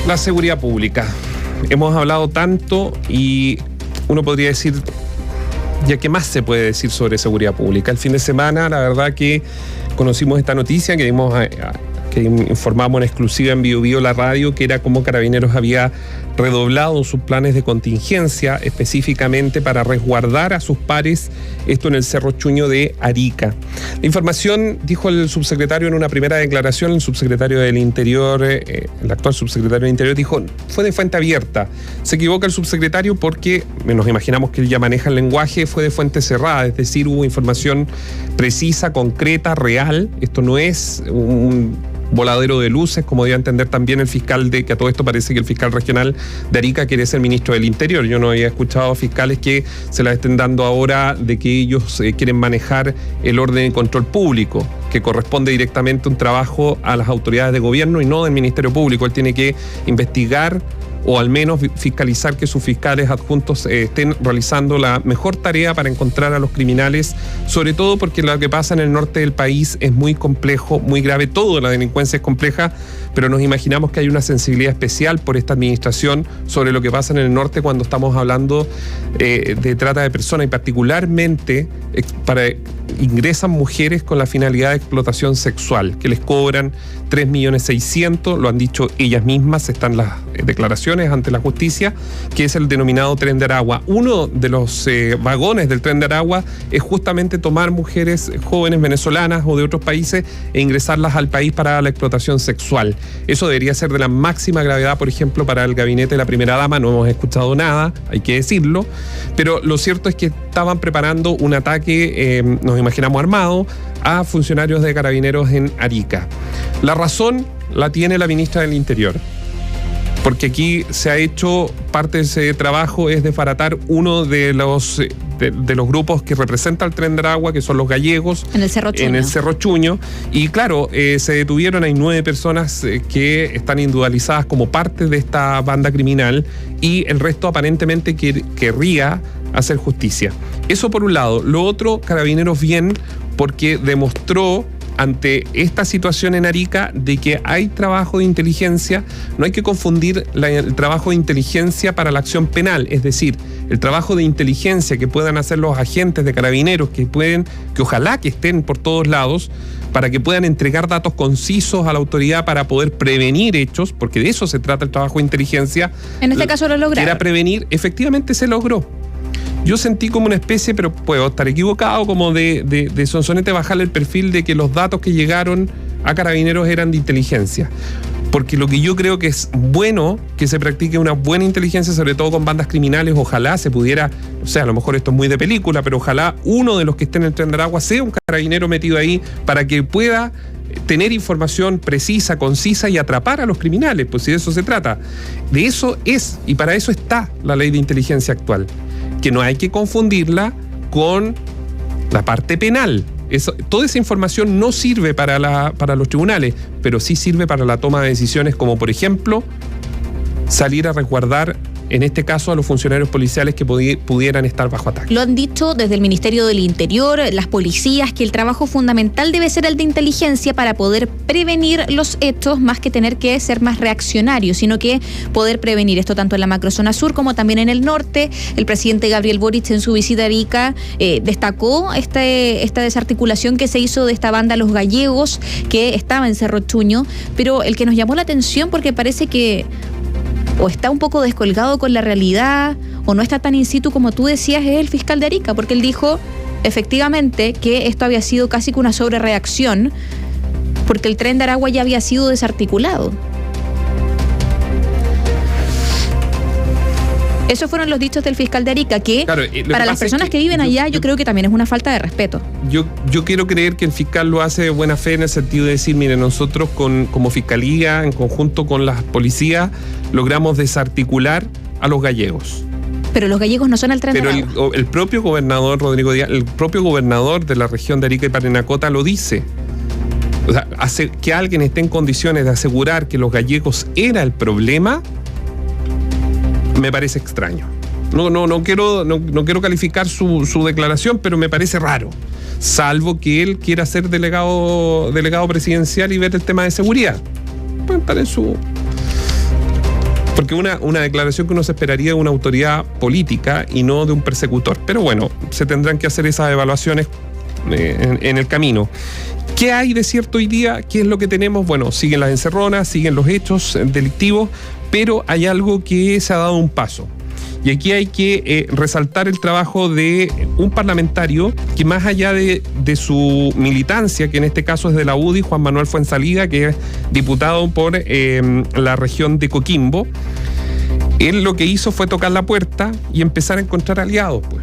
La seguridad pública. Hemos hablado tanto y uno podría decir, ya qué más se puede decir sobre seguridad pública. El fin de semana, la verdad que conocimos esta noticia que informamos en exclusiva en Bio Bio la radio, que era como Carabineros había redoblado sus planes de contingencia específicamente para resguardar a sus pares, esto en el Cerro Chuño de Arica. La información, dijo el subsecretario en una primera declaración, el subsecretario del Interior, el actual subsecretario del Interior, dijo, fue de fuente abierta. Se equivoca el subsecretario porque nos imaginamos que él ya maneja el lenguaje, fue de fuente cerrada, es decir, hubo información precisa, concreta, real. Esto no es un voladero de luces, como dio a entender también el fiscal que a todo esto parece que el fiscal regional de Arica quiere ser ministro del Interior. Yo no había escuchado fiscales que se la estén dando ahora de que ellos quieren manejar el orden de control público, que corresponde directamente un trabajo a las autoridades de gobierno y no del Ministerio Público. Él tiene que investigar o al menos fiscalizar que sus fiscales adjuntos estén realizando la mejor tarea para encontrar a los criminales, sobre todo porque lo que pasa en el norte del país es muy complejo, muy grave. Toda la delincuencia es compleja, pero nos imaginamos que hay una sensibilidad especial por esta administración sobre lo que pasa en el norte cuando estamos hablando de trata de personas y particularmente ingresan mujeres con la finalidad de explotación sexual, que les cobran 3.600.000, lo han dicho ellas mismas, están las declaraciones ante la justicia, que es el denominado Tren de Aragua. Uno de los vagones del Tren de Aragua es justamente tomar mujeres jóvenes venezolanas o de otros países e ingresarlas al país para la explotación sexual. Eso debería ser de la máxima gravedad, por ejemplo, para el gabinete de la primera dama. No hemos escuchado nada, hay que decirlo, pero lo cierto es que estaban preparando un ataque, nos imaginamos armado, a funcionarios de Carabineros en Arica. La razón la tiene la ministra del Interior, porque aquí se ha hecho parte de ese trabajo, es desbaratar uno de los grupos que representa el Tren de Aragua, que son los gallegos, en el Cerro Chuño. Y claro, se detuvieron, hay 9 personas que están individualizadas como parte de esta banda criminal y el resto aparentemente querría hacer justicia. Eso por un lado. Lo otro, Carabineros bien, porque demostró ante esta situación en Arica de que hay trabajo de inteligencia. No hay que confundir el trabajo de inteligencia para la acción penal, es decir, el trabajo de inteligencia que puedan hacer los agentes de Carabineros, que ojalá que estén por todos lados, para que puedan entregar datos concisos a la autoridad para poder prevenir hechos, porque de eso se trata el trabajo de inteligencia. En este caso lo lograron. Era prevenir, efectivamente se logró. Yo sentí como una especie, pero puedo estar equivocado, como de sonsonete bajarle el perfil de que los datos que llegaron a Carabineros eran de inteligencia. Porque lo que yo creo que es bueno que se practique una buena inteligencia, sobre todo con bandas criminales, ojalá se pudiera, o sea, a lo mejor esto es muy de película, pero ojalá uno de los que esté en el Tren de Aragua sea un carabinero metido ahí para que pueda tener información precisa, concisa y atrapar a los criminales, pues si de eso se trata. De eso es, y para eso está la ley de inteligencia actual, que no hay que confundirla con la parte penal. Toda esa información no sirve para los tribunales, pero sí sirve para la toma de decisiones, como por ejemplo salir a resguardar, en este caso, a los funcionarios policiales que pudieran estar bajo ataque. Lo han dicho desde el Ministerio del Interior, las policías, que el trabajo fundamental debe ser el de inteligencia para poder prevenir los hechos, más que tener que ser más reaccionarios, sino que poder prevenir esto tanto en la macrozona sur como también en el norte. El presidente Gabriel Boric en su visita a Arica destacó esta desarticulación que se hizo de esta banda Los Gallegos, que estaba en Cerro Chuño, pero el que nos llamó la atención, porque parece que o está un poco descolgado con la realidad, o no está tan in situ como tú decías, es el fiscal de Arica, porque él dijo efectivamente que esto había sido casi que una sobrereacción, porque el Tren de Aragua ya había sido desarticulado. Esos fueron los dichos del fiscal de Arica, que claro, para las personas que viven allá yo creo que también es una falta de respeto. Yo quiero creer que el fiscal lo hace de buena fe, en el sentido de decir, mire, nosotros como fiscalía, en conjunto con las policías, logramos desarticular a los gallegos. Pero los gallegos no son el Tren de Aragua. Pero el propio gobernador Rodrigo Díaz, el propio gobernador de la región de Arica y Parinacota lo dice. O sea, que alguien esté en condiciones de asegurar que los gallegos era el problema, me parece extraño. No quiero calificar su declaración, pero me parece raro. Salvo que él quiera ser delegado presidencial y ver el tema de seguridad. Puede estar Porque una declaración que uno se esperaría de una autoridad política y no de un persecutor. Pero bueno, se tendrán que hacer esas evaluaciones en el camino. ¿Qué hay de cierto hoy día? ¿Qué es lo que tenemos? Bueno, siguen las encerronas, siguen los hechos delictivos, pero hay algo que se ha dado un paso. Y aquí hay que resaltar el trabajo de un parlamentario que, más allá de su militancia, que en este caso es de la UDI, Juan Manuel Fuenzalida, que es diputado por la región de Coquimbo, él lo que hizo fue tocar la puerta y empezar a encontrar aliados, pues.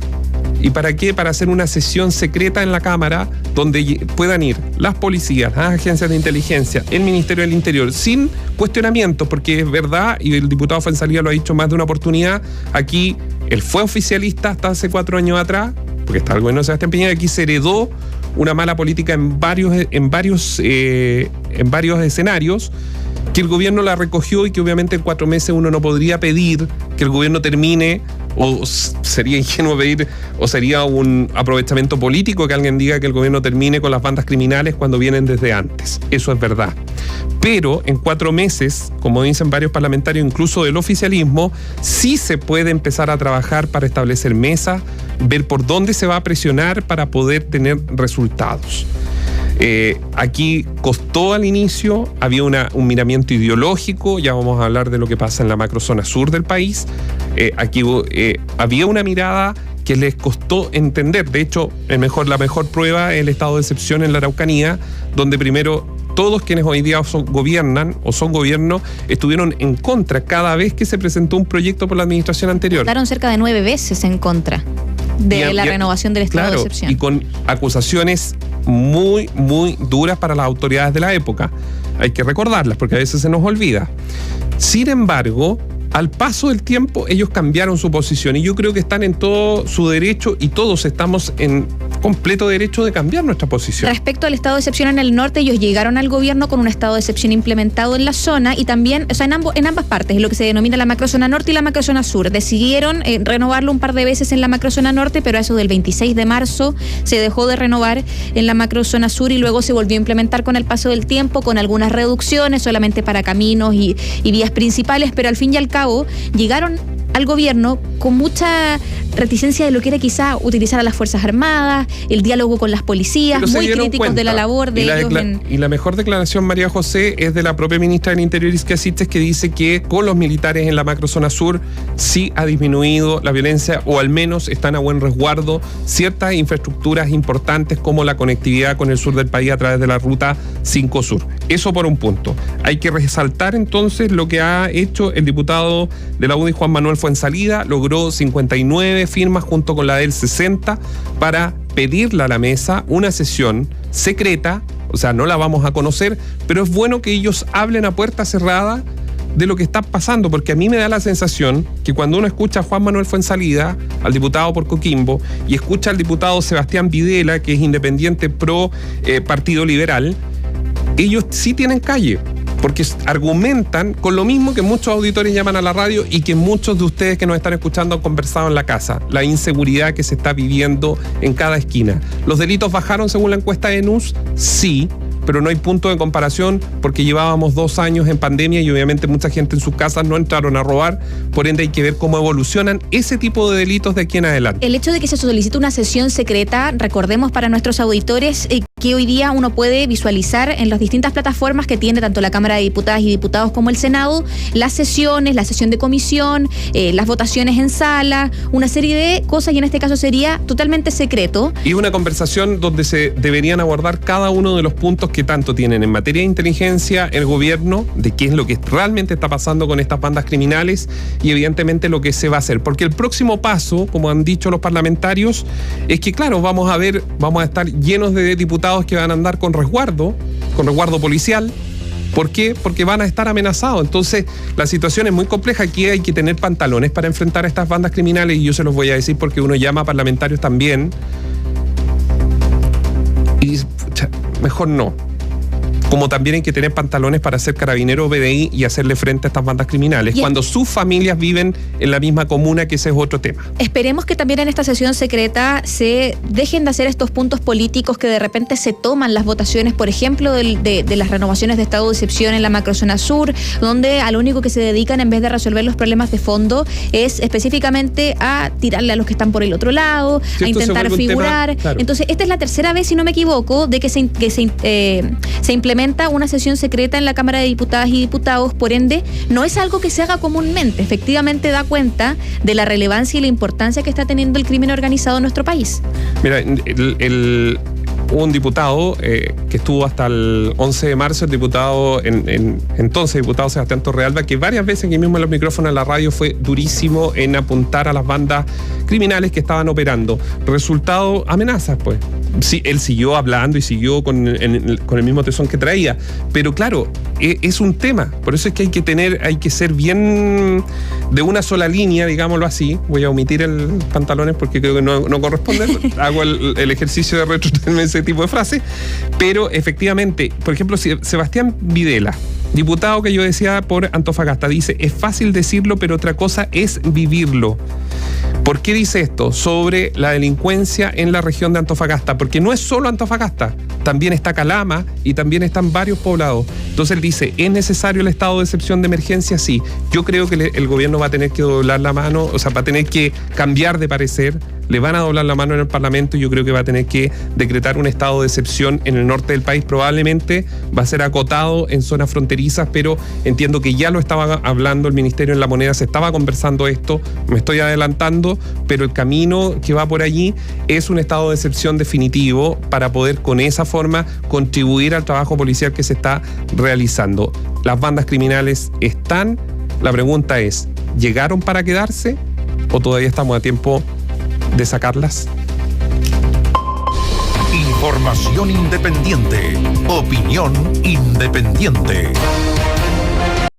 ¿Y para qué? Para hacer una sesión secreta en la Cámara donde puedan ir las policías, las agencias de inteligencia, el Ministerio del Interior, sin cuestionamientos, porque es verdad, y el diputado Fuenzalida lo ha dicho más de una oportunidad, aquí él fue oficialista hasta hace 4 años atrás, porque está el gobierno de Sebastián Piñera, aquí se heredó una mala política en varios escenarios, que el gobierno la recogió y que obviamente en 4 meses uno no podría pedir que el gobierno termine, o sería ingenuo pedir, o sería un aprovechamiento político que alguien diga que el gobierno termine con las bandas criminales cuando vienen desde antes. Eso es verdad. Pero en 4 meses, como dicen varios parlamentarios, incluso del oficialismo, sí se puede empezar a trabajar para establecer mesas, ver por dónde se va a presionar para poder tener resultados. Aquí costó al inicio, había un miramiento ideológico, ya vamos a hablar de lo que pasa en la macrozona sur del país. Aquí había una mirada que les costó entender. De hecho, la mejor prueba es el estado de excepción en la Araucanía, donde primero todos quienes hoy día gobiernan o son gobierno estuvieron en contra cada vez que se presentó un proyecto por la administración anterior. Votaron cerca de 9 veces en contra de la renovación del estado de excepción. Y con acusaciones muy, muy duras para las autoridades de la época. Hay que recordarlas porque a veces se nos olvida. Sin embargo, al paso del tiempo ellos cambiaron su posición y yo creo que están en todo su derecho y todos estamos en completo derecho de cambiar nuestra posición. Respecto al estado de excepción en el norte, ellos llegaron al gobierno con un estado de excepción implementado en la zona y también, o sea, en ambas partes, lo que se denomina la macrozona norte y la macrozona sur. Decidieron renovarlo un par de veces en la macrozona norte, pero a eso del 26 de marzo se dejó de renovar en la macrozona sur y luego se volvió a implementar con el paso del tiempo, con algunas reducciones solamente para caminos y vías principales, pero al fin y al cabo llegaron al gobierno con mucha reticencia de lo que era quizá utilizar a las Fuerzas Armadas, el diálogo con las policías, muy críticos de la labor de ellos. Y la mejor declaración, María José, es de la propia ministra del Interior, Isquia Siches, que dice que con los militares en la macrozona sur sí ha disminuido la violencia, o al menos están a buen resguardo ciertas infraestructuras importantes como la conectividad con el sur del país a través de la ruta 5 Sur. Eso por un punto. Hay que resaltar entonces lo que ha hecho el diputado de la UDI, Juan Manuel Fuenzalida. Logró 59 firmas junto con la del 60 para pedirle a la mesa una sesión secreta, o sea, no la vamos a conocer, pero es bueno que ellos hablen a puerta cerrada de lo que está pasando, porque a mí me da la sensación que cuando uno escucha a Juan Manuel Fuenzalida, al diputado por Coquimbo, y escucha al diputado Sebastián Videla, que es independiente pro Partido Liberal, ellos sí tienen calle, porque argumentan con lo mismo que muchos auditores llaman a la radio y que muchos de ustedes que nos están escuchando han conversado en la casa: la inseguridad que se está viviendo en cada esquina. ¿Los delitos bajaron según la encuesta de NUS? Sí, pero no hay punto de comparación porque llevábamos 2 años en pandemia y obviamente mucha gente en sus casas no entraron a robar, por ende hay que ver cómo evolucionan ese tipo de delitos de aquí en adelante. El hecho de que se solicite una sesión secreta, recordemos para nuestros auditores que hoy día uno puede visualizar en las distintas plataformas que tiene tanto la Cámara de Diputadas y Diputados como el Senado, las sesiones, la sesión de comisión, las votaciones en sala, una serie de cosas, y en este caso sería totalmente secreto. Y una conversación donde se deberían abordar cada uno de los puntos que tanto tienen en materia de inteligencia el gobierno, de qué es lo que realmente está pasando con estas bandas criminales y evidentemente lo que se va a hacer. Porque el próximo paso, como han dicho los parlamentarios, es que claro, vamos a estar llenos de diputados que van a andar con resguardo policial. ¿Por qué? Porque van a estar amenazados. Entonces, la situación es muy compleja. Aquí hay que tener pantalones para enfrentar a estas bandas criminales, y yo se los voy a decir porque uno llama a parlamentarios también y dice, mejor no. como también hay que tener pantalones para ser carabinero o PDI y hacerle frente a estas bandas criminales, cuando sus familias viven en la misma comuna, que ese es otro tema. Esperemos que también en esta sesión secreta se dejen de hacer estos puntos políticos que de repente se toman las votaciones, por ejemplo, de las renovaciones de estado de excepción en la macrozona sur, donde a lo único que se dedican, en vez de resolver los problemas de fondo, es específicamente a tirarle a los que están por el otro lado, a intentar figurar. Tema, claro. Entonces, esta es la tercera vez, si no me equivoco, de que se implementa una sesión secreta en la Cámara de Diputadas y Diputados. Por ende, no es algo que se haga comúnmente. Efectivamente da cuenta de la relevancia y la importancia que está teniendo el crimen organizado en nuestro país. Mira, hubo un diputado que estuvo hasta el 11 de marzo, el diputado, entonces diputado Sebastián Torrealba, que varias veces aquí mismo en los micrófonos de la radio fue durísimo en apuntar a las bandas criminales que estaban operando. Resultado, amenazas, pues. Sí, él siguió hablando y siguió con el mismo tesón que traía, pero claro, es un tema, por eso es que hay que ser bien de una sola línea, digámoslo así. Voy a omitir el pantalones porque creo que no corresponde, hago el ejercicio de retrotraerme ese tipo de frases, pero efectivamente, por ejemplo, Sebastián Videla, diputado que yo decía por Antofagasta, dice: es fácil decirlo, pero otra cosa es vivirlo. ¿Por qué dice esto? Sobre la delincuencia en la región de Antofagasta, porque no es solo Antofagasta, también está Calama y también están varios poblados. Entonces él dice: ¿es necesario el estado de excepción de emergencia? Sí. Yo creo que el gobierno va a tener que doblar la mano, o sea, va a tener que cambiar de parecer. Le van a doblar la mano en el Parlamento y yo creo que va a tener que decretar un estado de excepción en el norte del país. Probablemente va a ser acotado en zonas fronterizas, pero entiendo que ya lo estaba hablando el Ministerio en la Moneda, se estaba conversando esto, me estoy adelantando, pero el camino que va por allí es un estado de excepción definitivo para poder con esa forma contribuir al trabajo policial que se está realizando. Las bandas criminales están, la pregunta es: ¿llegaron para quedarse o todavía estamos a tiempo de sacarlas? Información independiente, opinión independiente.